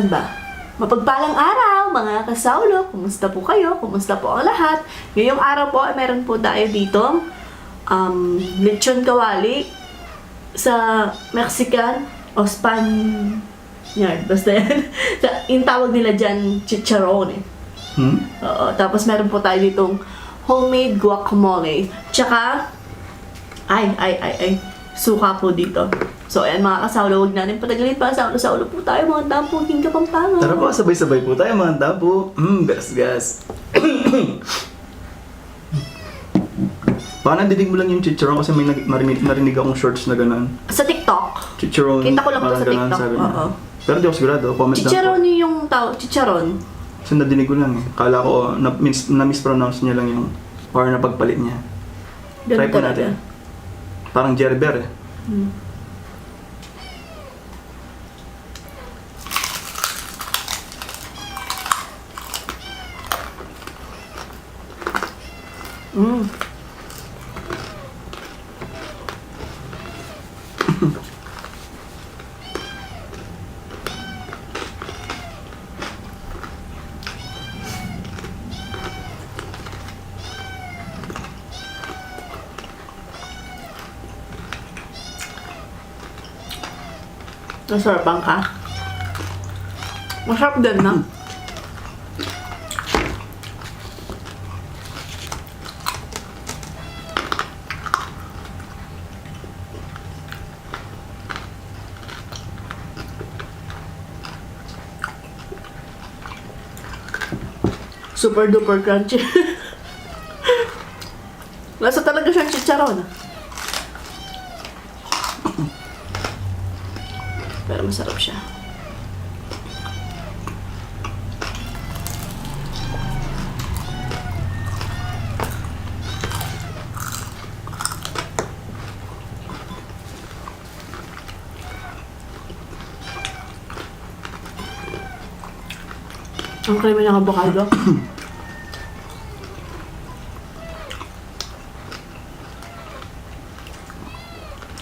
Saan ba? Mapagpalang araw, mga kasaulo. Kumusta po kayo? Kumusta po ang lahat? Ngayong araw po, ay meron po tayo dito lechon kawali sa Mexican o Spaniard. Basta yan. Yung tawag nila dyan, chicharron eh. Oo, tapos meron po tayo ditong homemade guacamole. Tsaka, ay, suka po dito. So, ayan mga kasaulo, huwag natin patagalin pa. Saulo po tayo, mga dampo, Hinga Pampanga. Tara po, sabay-sabay po tayo mga tapo. Gas-gas. Baka nandinig mo lang yung chicharon kasi may narinig akong shorts na gano'n. Sa TikTok. Chicharon. Kita ko lang to sa parang ganun, TikTok. sabi niya. Oo. Pero di ako sigurado, comment lang po. Chicharon yung tawag, chicharon. Kasi nadinig ko lang eh. Kala ko na-mispronounce niya lang yung or napagpalit niya. Ganun Try po talaga. natin. Parang Gerber eh. Mm. Nasarapan ka? Masarap din na. Super duper crunchy. Lasa talaga siyang chicharon. Pero masarap siya. Ang creamy ng avocado.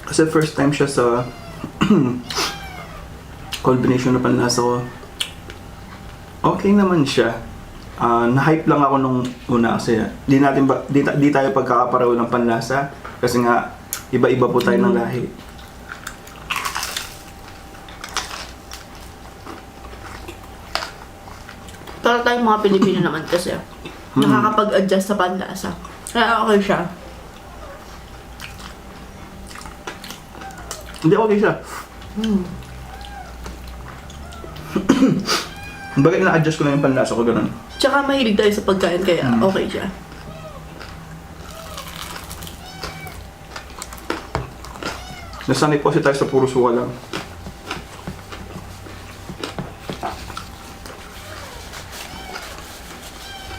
Kasi first time siya sa combination na panlasa ko. Okay naman siya. Na-hype lang ako nung una kasi di tayo pagkakapareho ng panlasa kasi nga iba-iba po tayo ng lahi. Para tayong mga Pilipino naman kasi nakakapag-adjust sa panlasa. Kaya okay siya. Hindi okay siya. Bakit na-adjust ko lang yung panlasa ko ganun? Tsaka mahilig tayo sa pagkain kaya okay siya. Nasanay po kasi tayo sa puro suka lang.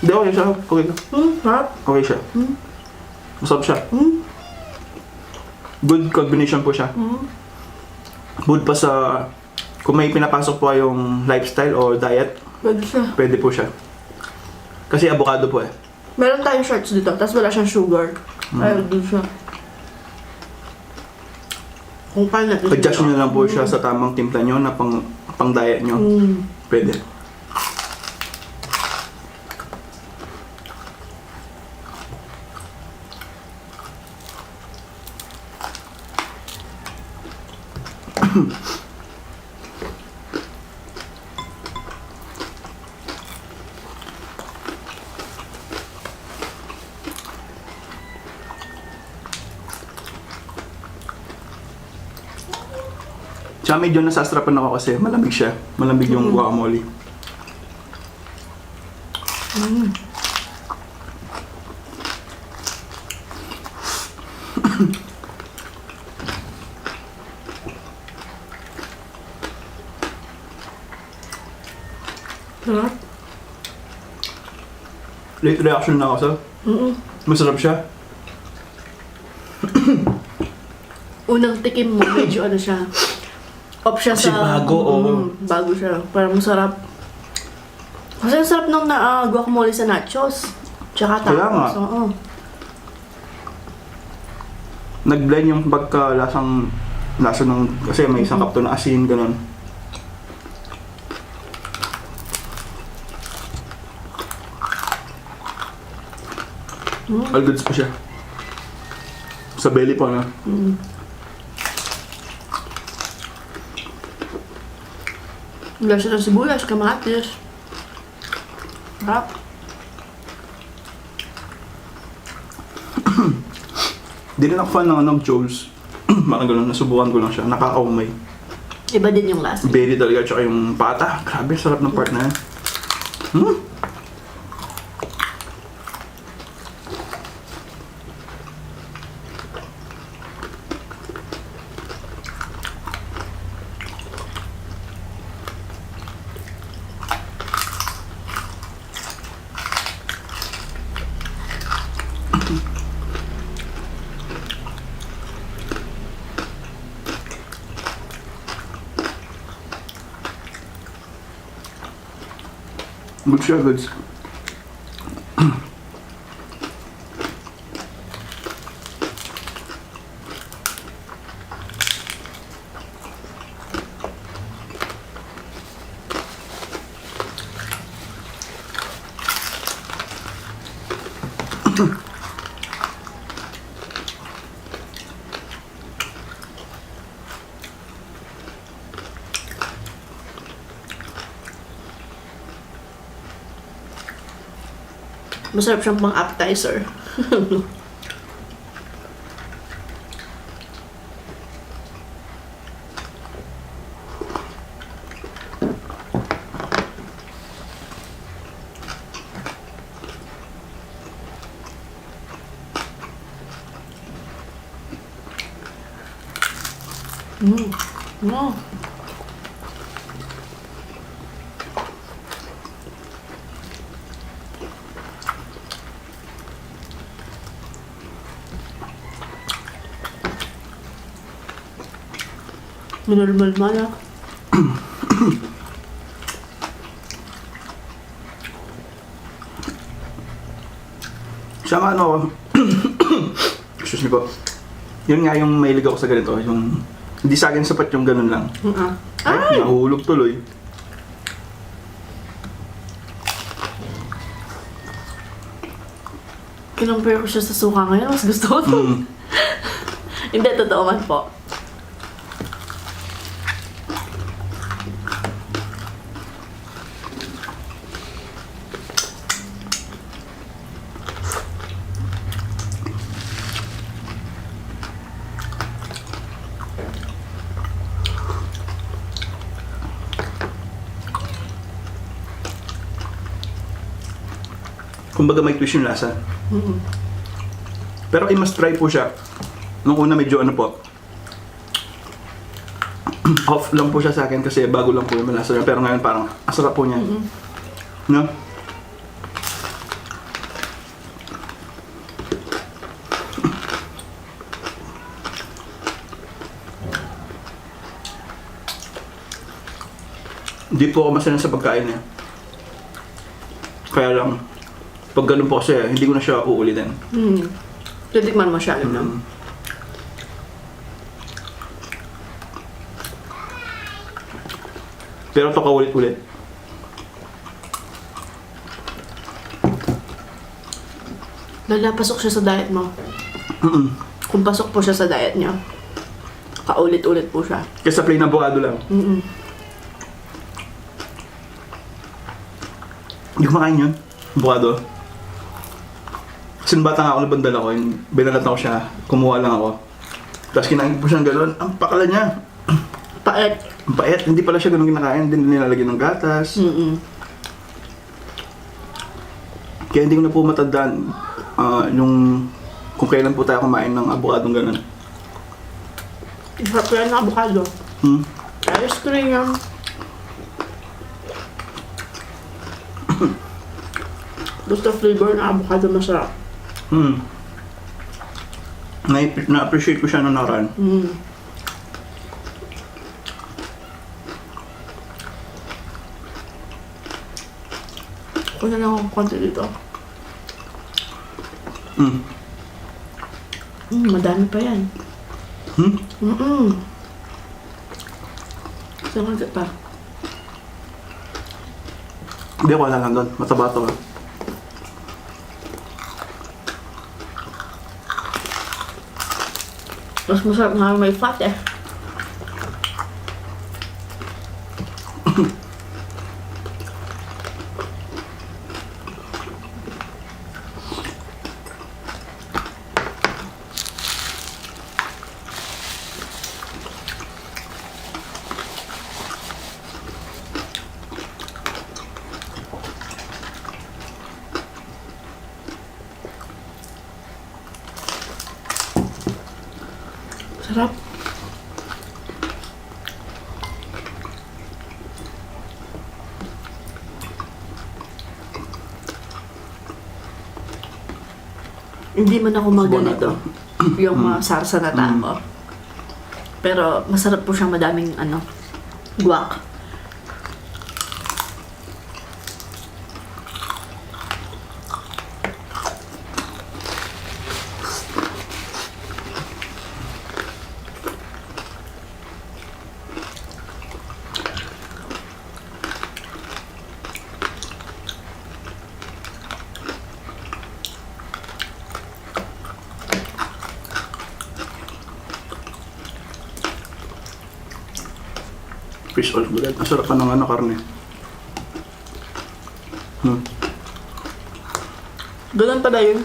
Hindi okay siya. Okay ka. Harap. Okay siya. Masarap siya. Good combination po siya. Good pa sa kung may pinapasok po yung lifestyle o diet, Pwede siya. pwede po siya. Kasi avocado po eh. Meron tayong shorts dito, tapos wala siyang sugar. Kaya din siya. Kung kaya natin Adjust nyo lang po siya sa tamang timpla nyo na pang diet nyo. Pwede. Tsaka medyo nasastrapan ako kasi malamig siya. Malamig yung guacamole. Sarap. Late reaction na ako sa. Masarap siya. Unang tikim mo, medyo ano siya. Off siya Kasi sa... bago, oo. Bago siya. Parang masarap. Kasi ang sarap nung guacamole sa nachos. Tsaka Kaya nga. tacos. Oo. Nag-blend yung lasa ng kasi may isang kapto na asin ganun. All goods pa siya. Sa belly pa, no? Wala siya ng sibuyas, kamatis. Sarap. Di rin ako fan ng Joel's. Parang ganun, nasubukan ko lang siya. Nakakaumay. Iba din yung lasa. Berry talaga, tsaka yung pata. Grabe, sarap ng part na yan. Good siya, goods. Masarap siyang pang appetizer. Wow. Minulmal-mal. Siya nga ano, excuse me po. Yun nga yung mahilig ako sa ganito, yung hindi sa akin sapat yung ganun lang. Ay! Nahulog tuloy. Kinumpare ko siya sa suka ngayon, mas gusto ko to. Hindi, totoo man po. Kumbaga may twist yung lasa. Pero I must try po siya. Nung una medyo ano po, off lang po siya sa akin kasi bago lang po yung malasa niya. Pero ngayon parang asarap po niya. No? Hindi po ako masanay sa pagkain niya. Kaya lang, pag ganun po kasi, hindi ko na siya uulitin. Titikman mo siya, alam na. Pero ito kaulit-ulit. Lalapasok siya sa diet mo. Kung pasok po siya sa diet niya, kaulit-ulit po siya. Kasi plain avocado lang. Hindi ko makain yun. Avocado. Kasi nung bata nga ako, nabandal ako, binalat ako siya, kumuha lang ako. Tapos kinain ko siyang gano'n, ang pakala niya. Pait. Ang pait, hindi pala siya gano'n kinakain, hindi nilalagyan ng gatas. Kaya hindi ko na po matandaan yung kung kailan po tayo kumain ng avocado gano'n. Sarap yan ng avocado. Ice cream. Gusto flavor ng avocado masarap. Na-appreciate ko siya nung nakaraan. Kunin lang ako konti dito. Madami pa yan. Isang konti pa. Hindi, wala lang doon. Mataba to. Mas masarap nga may fat eh. Sarap. Hindi man ako maganito. Yung mga sarsa na tao. Pero masarap po siyang madaming guac. Fish oil bulad. Ang sarap pa ng karne. Ganun pala yun.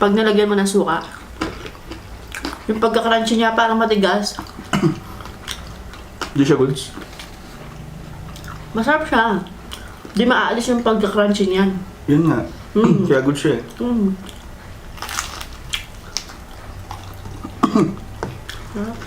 Pag nalagyan mo ng suka, yung pagka-crunchy niya parang matigas. Hindi siya goods. Masarap siya. Di maaalis yung pagka-crunchy niyan. Yun nga. Kaya good siya eh. Sarap.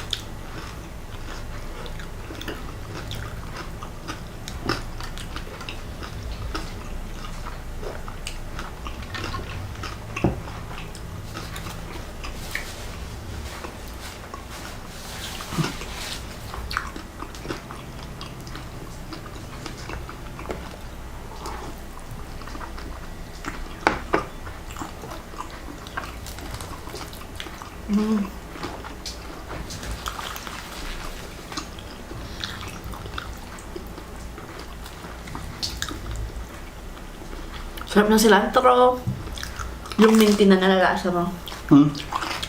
Sarap ng cilantro. Yung minty na nalalasa mo.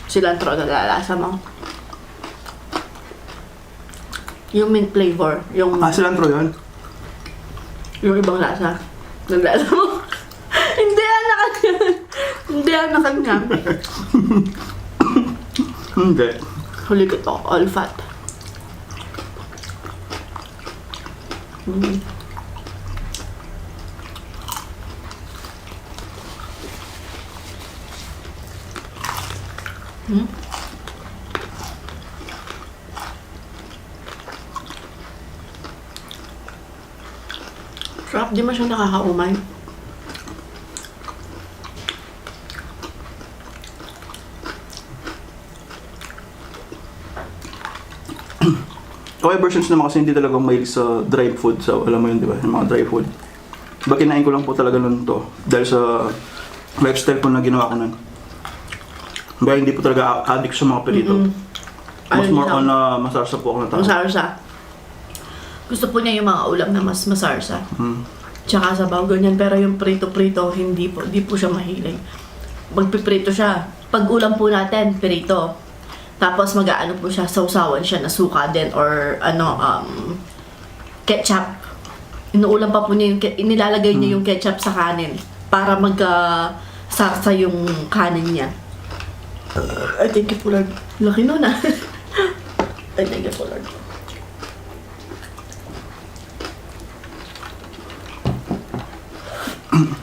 Cilantro na nalalasa mo. Yung mint flavor. Yung Cilantro yun? yung ibang lasa. Nalalasa mo. Hindi anakan yan. Hindi anakan yan. Hindi. Huli ko to. All fat. Sarap, di man siya nakakaumay. Okay, versions naman kasi hindi talaga mahilig sa dry food. So, alam mo yun, di ba? Yung mga dry food. Diba, kinain ko lang po talaga nun to. Dahil sa lifestyle po na ginawa ko nun. Diba, hindi po talaga addict sa mga perito. Mas Ayun more siya. on na masarsa po ako na tao. Masarsa. Gusto po niya yung mga ulam na mas masarsa. Tsaka sabaw, ganyan. Pero yung prito-prito, hindi po siya mahilig. Magpiprito siya. Pag ulam po natin, prito. Tapos mag-aano po siya, sausawan siya na suka din or ketchup. Inuulam pa po niya inilalagay niya yung ketchup sa kanin para magka-sarsa yung kanin niya. I thank you po Lord. Laki nun ah. I thank you po Lord.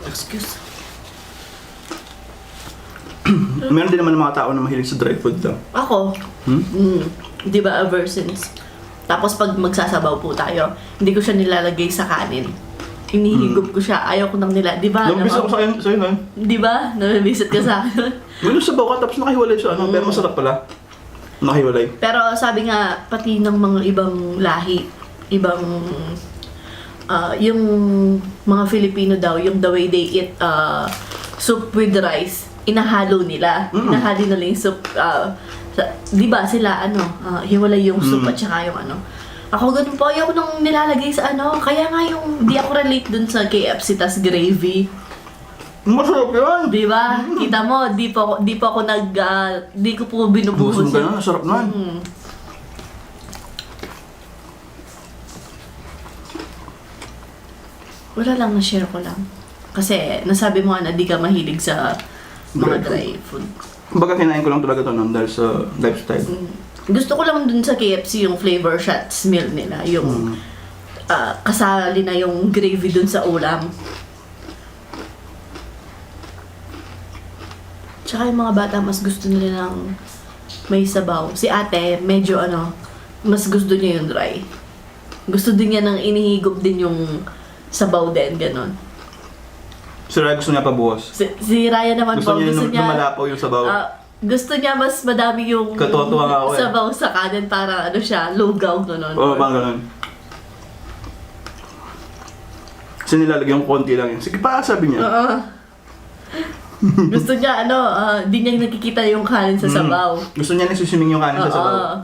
Excuse. Meron din naman ng mga tao na mahilig sa dry food daw. Ako, di ba ever since. Tapos pag magsasabaw po tayo, hindi ko siya nilalagay sa kanin. Hinihigop ko siya, ayaw ko nang nila, di ba? Nabibis ako sa'yo na. Di ba? Nabibisit ka sa akin. May sabaw ka tapos nakahiwalay siya. Pero masarap pala. Nakahiwalay. Pero sabi nga, pati ng mga ibang lahi, ibang, yung mga Filipino daw, yung the way they eat soup with rice, inahalo nila. Inahalo nila yung soup. Di ba sila, hiwalay yung soup at saka yung Ako ganun po, ayaw ko nang nilalagay sa Kaya nga yung, di ako relate dun sa KFC tas gravy. Masarap yan! Di ba? Kita mo, di po ako di ko po binubuhos. Gusto mo ganun, masarap naman. Mm. Wala lang, na-share ko lang. Kasi nasabi mo nga na di ka mahilig sa mga dry food. Kumbaga kinain ko lang talaga ito nun dahil sa lifestyle. Gusto ko lang dun sa KFC yung flavor shots meal nila. Yung kasali na yung gravy dun sa ulam. Tsaka yung mga bata mas gusto nila ng may sabaw. Si ate, medyo mas gusto niya yung dry. Gusto din niya ng inihigop din yung sabaw din, ganon. Si Raya gusto niya pabuhos. Si Raya naman Gusto po, niya gusto niya lumalapaw yung sabaw. gusto niya mas madami yung Katuwa nga ako eh. sabaw sa kanin para siya, lugaw, ganon. Oo, bang ganun. Kasi nilalagyan ko konti lang yun. Sige pa, sabi niya. Oo. Gusto niya, di niya nakikita yung kanin sa sabaw. Gusto niya nasusiming yung kanin sa sabaw. Oo.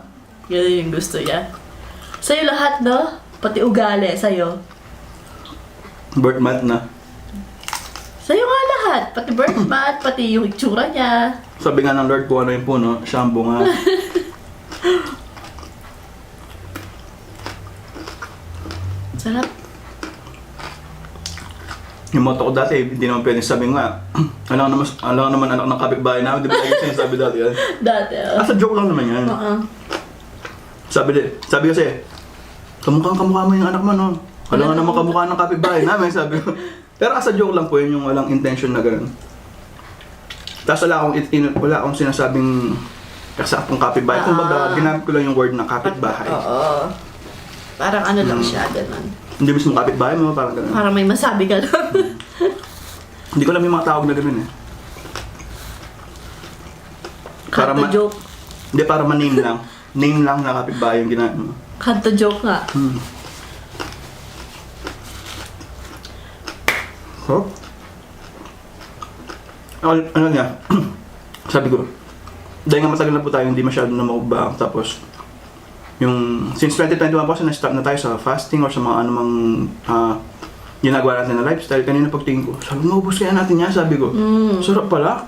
Yun yung gusto niya. Sa'yo lahat, no? Pati ugali, sa'yo. Birth month na. Sa'yo nga lahat. Pati birth month, pati yung itsura niya. Sabi nga ng Lord ko ano yung puno, shampoo nga. Sarap. Yung motto ko dati, hindi naman pwedeng sabihin nga, alam naman anak ng kapitbahay namin, di ba lagi sinasabi dati yan? Dati, Asa joke lang naman yan. Oo. Sabi kasi, kamukha mo yung anak mo, no? Alam nga naman kamukha ng kapitbahay namin, sabi ko. Pero asa joke lang po yun, yung walang intention na gano'n. Tapos wala akong sinasabing kasaktong kapitbahay. Kung baga, ginamit ko lang yung word na kapitbahay. Oo. Parang lang siya, gano'n. Hindi mismo kapitbahay mo, parang gano'n. Parang may masabi ka lang. Hindi ko alam yung mga tawag na gano'n eh. Para Kanto joke. Hindi, para ma-name lang. Name lang na kapitbahay yung ginamit mo. Kanto joke nga. Oh? Ano niya? Sabi ko, dahil nga matagal na po tayo, hindi masyado na maubang. Tapos, since 2021 po kasi na-start na tayo sa fasting or sa mga anumang ginagawa natin na lifestyle. Kanina pagtingin ko, sabi mo, ubus kaya natin yan, sabi ko. Sarap pala.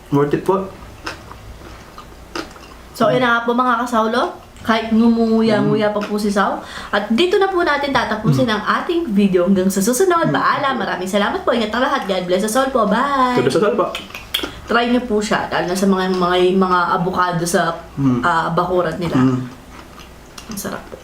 Worth it po. So, yun na nga po mga kasawlo. Kahit ngumunguya-nguya pa po si Saw. At dito na po natin tatapusin ang ating video hanggang sa susunod. Paalam. Maraming salamat po. Ingat ang lahat. God bless us all po. Bye! Kada sa salpa. Try niyo po siya. Lalo na sa mga avocado sa bakuran nila. Ang sarap po.